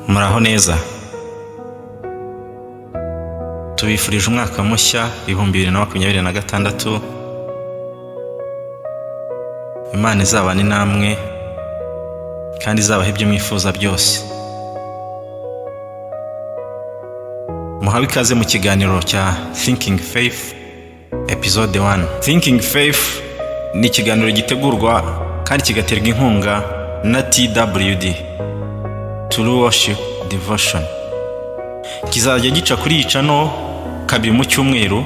muraho neza. Tubifurije umwaka mushya 2026. Imana izabane namwe kandi izabahe ibyo mwifuza byose. Muhawe ikaze mu kiganiro cya Thinking Faith episode 1. Thinking Faith ni ikiganiro gitegurwa kandi kigaterwa inkunga na TWD, True Worship Devotion. Kizajya gica kuri iyi channel kabiri mu cyumweru,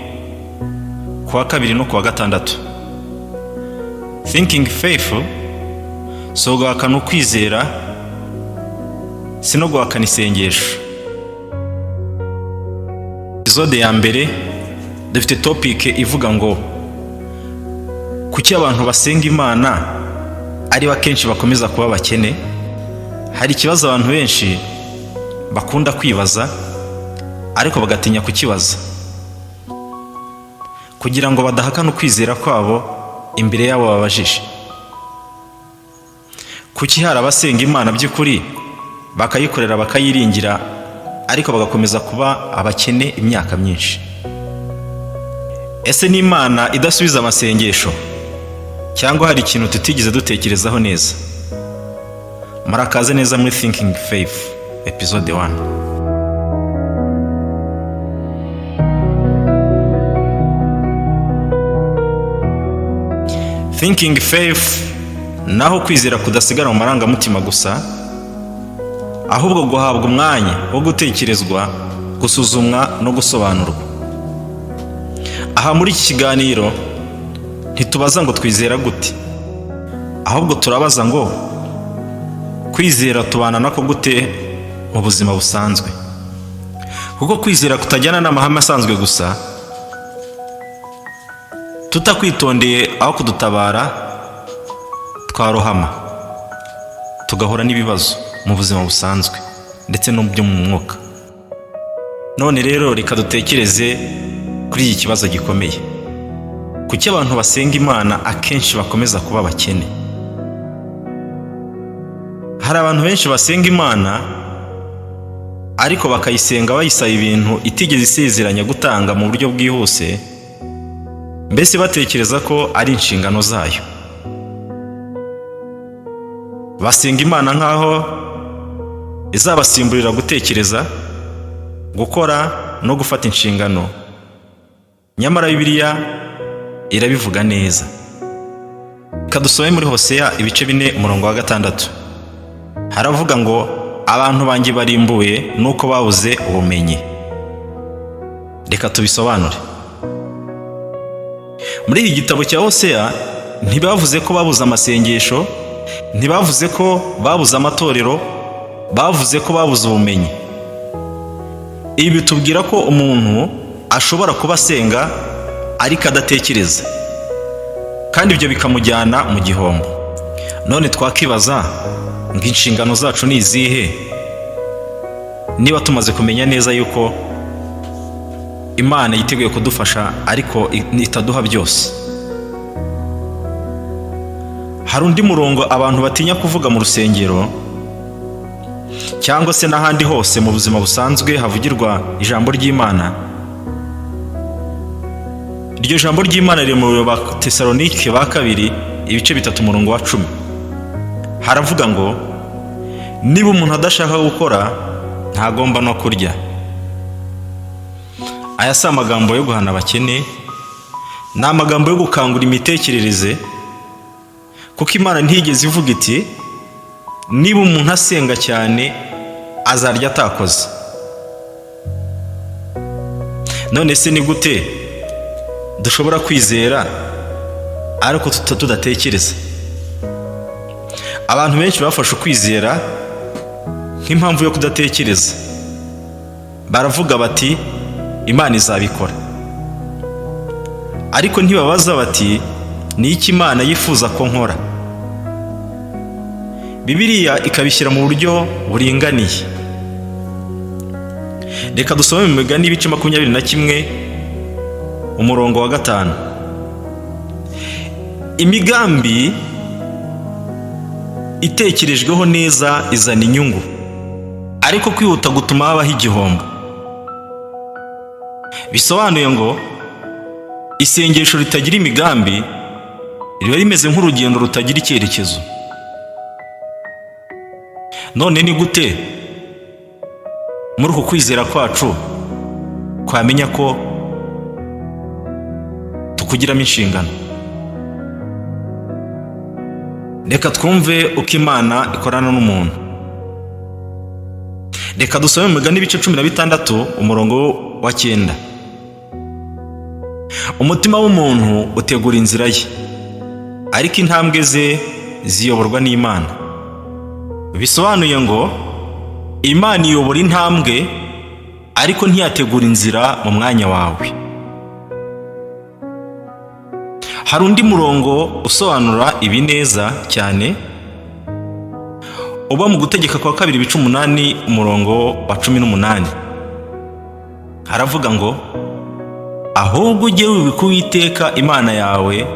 kuwa kabiri no kuwa gatandatu. Thinking Faith so guhakana ukwizera, sino guhakana isengesho. Episode ya mbere dufite topic ivuga ngo kuki abantu basenga Imana ari bakenshi bakomeza kuba bakene. Hari ikibazo abantu benshi bakunda kwibaza ariko bagatinya kukibaza, kugira ngo badahakana ukwizera kwabo imbere yabo babajije. Kuki hari abasenga Imana by'ukuri bakayikorera bakayiringira ariko bagakomeza kuba abakene imyaka myinshi? Ese ni Imana idasubiza amasengesho cyangwa hari ikintu tutigeze dutekerezaho neza? Murakaze neza muri Thinking Faith episode 1. Thinking Faith naho kwizera kudasigara mu marangamutima gusa, ahubwo guhabwa umwanya wo gutekerezwa, gusuzumwa no gusobanurwa. Aha muri iki kiganiro ntitubaza ngo twizera gute, ahubwo turabaza ngo kwizera tubana nako gute mu buzima busanzwe. Kuko kwizera kutajyana n'amahame asanzwe gusa, tutakwitondeye aho kudutabara twarohama, tugahura n'ibibazo mu buzima busanzwe ndetse no byo mu mwuka. None rero reka dutekereze kuri iki kibazo gikomeye. Kuki abantu basenga Imana akenshi bakomeza kuba bakene? Hari abantu benshi basenga Imana ariko bakayisenga bayisaba ibintu itigeze isezeranya gutanga mu buryo bwihuse, mbese batekereza ko ari inshingano zayo. Basenga Imana nkaho izabasimburira gutekereza, gukora no gufata inshingano. Nyamara Bibiliya irabivuga neza. Kadusome muri Hosea ibice 4:6. Haravuga ngo abantu banjye barimbuwe nuko babuze ubumenyi. Reka tubisobanure. Muri iki gitabo cya Hosea ntibavuze ko babuze amasengesho, ntibavuze ko babuze amatorero, bavuze ko babuze ubumenyi. Ibi bitubwira ko umuntu ashobora kuba asenga ariko adatekereza, kandi ibyo bikamujyana mu gihombo. None twakibaza ngo inshingano zacu ni izihe niba tumaze kumenya neza yuko Imana yiteguye kudufasha ariko itaduha byose? Hari undi murongo abantu batinya kuvuga mu rusengero cyangwa se n'ahandi hose mu buzima busanzwe havugirwa ijambo ry'Imana. Iryo jambo ry'Imana riri mu Batesalonike ba kabiri ibice 3:10. Haravuga ngo niba umuntu adashaka gukora ntagomba no kurya. Aya si amagambo yo guhana abakene, ni amagambo yo gukangura imitekerereze, kuko Imana ntigeze ivuga iti niba umuntu asenga cyane azarya atakoze. None se ni gute dushobora kwizera ariko tudatekereza? Abantu benshi bafashe ukwizera nk'impamvu yo kudatekereza. Baravuga bati Imana izabikora, ariko ntibabaza bati ni iki Imana yifuza ko nkora. Bibiliya ikabishyira mu buryo buringaniye. Reka dusome mu Migani ibice 21:5. Imigambi itekerejweho neza izana inyungu, ariko kwihuta gutuma habaho igihombo. Bisobanuye ngo isengesho ritagira imigambi riba rimeze nk'urugendo rutagira icyerekezo. None ni gute muri uku kwizera kwacu twamenya ko tukugiramo inshingano? Reka twumve uko Imana ikorana n'umuntu. Reka dusome mu Migani ibice 16 umurongo wa 9. Umutima w'umuntu utegura inzira ye, ariko intambwe ze ziyoborwa n'Imana. Bisobanuye ngo Imana iyobora intambwe, ariko ntiyategura inzira mu mwanya wawe. Hari undi murongo usobanura ibi neza cyane uba mu Gutegeka kwa 2:8 umurongo wa 18. Haravuga ngo ahubwo ujye wibika Uwiteka Imana yawe,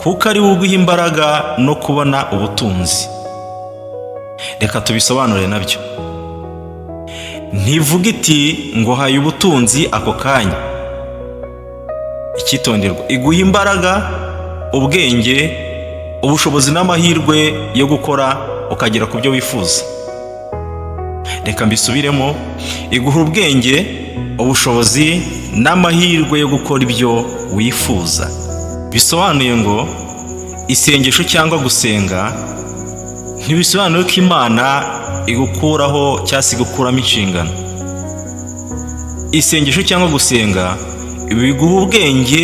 kuko ari we uguha imbaraga no kubona ubutunzi. Reka tubisobanure nabyo. Ntivuga iti ngo haye ubutunzi ako kanya. Icyitonderwa, iguha imbaraga, ubwenge, ubushobozi n'amahirwe yo gukora ukagera ku byo wifuza. Reka mbisubiremo, iguha ubwenge, ubushobozi n'amahirwe yo gukora ibyo wifuza. Bisobanuye ngo isengesho cyangwa gusenga ntibisobanuye ko Imana igukuraho cyangwa se igukuramo inshingano. Isengesho cyangwa gusenga biguha ubwenge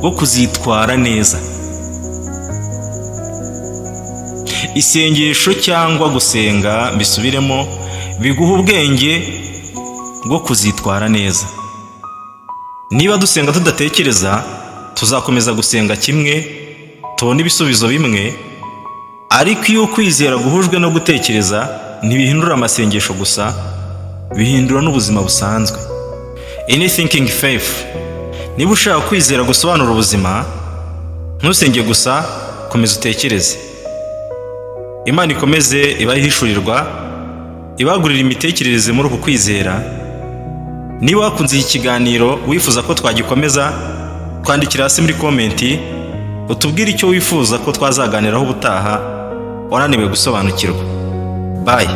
bwo kuzitwara neza. Isengesho cyangwa gusenga, mbisubiremo, biguha ubwenge bwo kuzitwara neza. Niba dusenga tudatekereza, tuzakomeza gusenga kimwe, tubona ibisubizo bimwe, ariko iyo kwizera guhujwe no gutekereza, ntibihindura amasengesho gusa, bihindura n'ubuzima busanzwe. In thinking faith, niba ushaka kwizera gusobanura ubuzima, ntusenge gusa, komeza utekereze. Imana ikomeze ibahishurirwa, ibagurira imitekerereze muri uku kwizera. Niba wakunze iki kiganiro wifuza ko twagikomeza, twandikira hasi muri komenti utubwire icyo wifuza ko twazaganiraho ubutaha wananiwe gusobanukirwa. Bye.